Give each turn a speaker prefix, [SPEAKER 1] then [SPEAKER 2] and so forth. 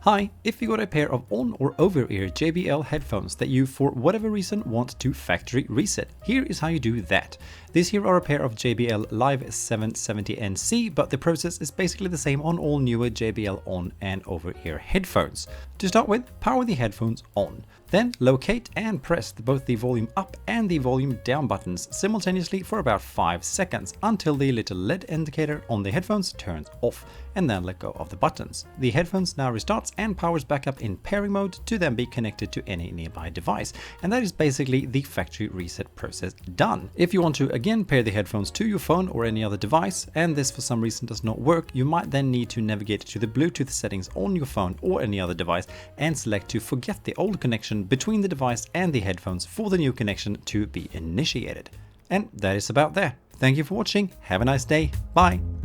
[SPEAKER 1] Hi, if you got a pair of on or over-ear JBL headphones that you for whatever reason want to factory reset, here is how you do that. These here are a pair of JBL Live 770NC, but the process is basically the same on all newer JBL On and Over-Ear headphones. To start with, power the headphones on. Then locate and press both the volume up and the volume down buttons simultaneously for about 5 seconds until the little LED indicator on the headphones turns off, and then let go of the buttons. The headphones now restarts and powers back up in pairing mode to then be connected to any nearby device, and that is basically the factory reset process done. If you want to again pair the headphones to your phone or any other device, and this for some reason does not work, you might then need to navigate to the Bluetooth settings on your phone or any other device and select to forget the old connection between the device and the headphones for the new connection to be initiated. And that is about there. Thank you for watching, have a nice day, bye!